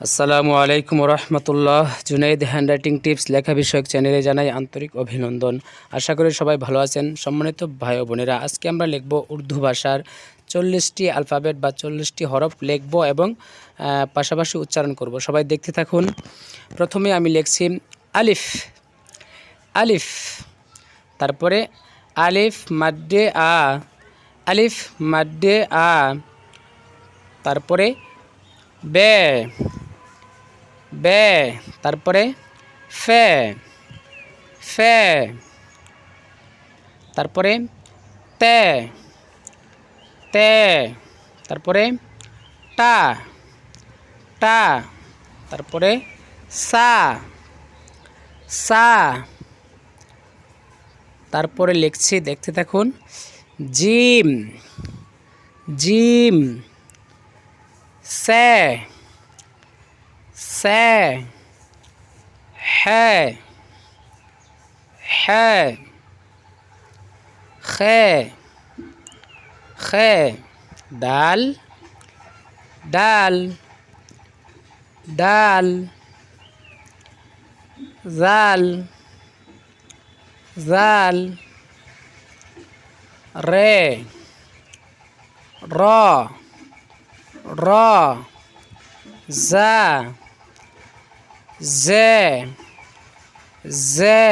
আসসালামু আলাইকুম রহমতুল্লাহ। Junaid handwriting tips লেখা বিষয়ক চ্যানেলে জানাই আন্তরিক অভিনন্দন। আশা করি সবাই ভালো আছেন। সম্মানিত ভাই ও বোনেরা, আজকে আমরা লিখব উর্দু ভাষার 40টি আলফাবেট বা 40টি হরফ লিখব এবং পাশাপাশি উচ্চারণ করব। সবাই দেখতে থাকুন। প্রথমে আমি লিখছি আলিফ, আলিফ, তারপরে আলিফ মাদ্দে আ, আলিফ মাদ্দে আ, তারপরে বে, বে, তারপরে ফে, ফে, তারপরে তে, তে, তারপরে টা, টা, তারপরে সা, সা, তারপরে লিখছি, দেখতে থাকুন, জিম, জিম, সে, সে, হে, হে, খে, খে, দাল, ডাল, ডাল, জাল, জাল, রে, র, র, জা, জে, জে,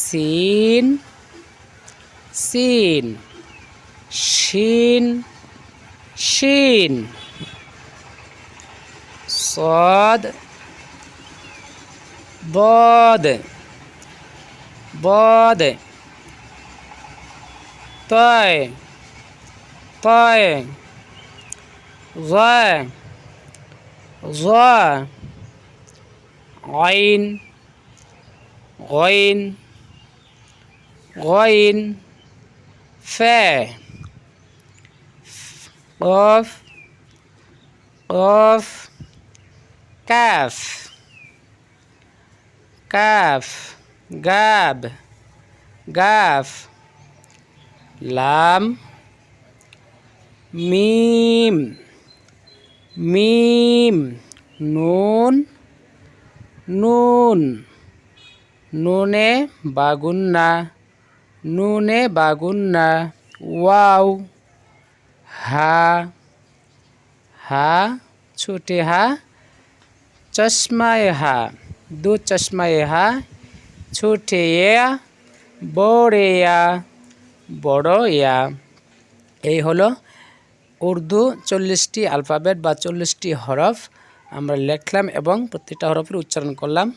সিন, সিন, শিন, শিন, صاد ضاد ضاد طاء طاء ظاء ظاء عين غين غين فاء قاف قاف كاف كاف جاب جاف لام ميم ميم نون নুন, নুনে বাগুন্না, নুনে বাগুন্না, ওয়াও, হা, হা, ছোটে হা, চশমায় হা, দু চশমায় হা, ছোটে ইয়া, বড়ে ইয়া, বড় ইয়া। এই হলো উর্দু 40টি আলফাবেট বা 40টি হরফ আমরা লিখলাম এবং প্রত্যেকটা হরফের উচ্চারণ করলাম।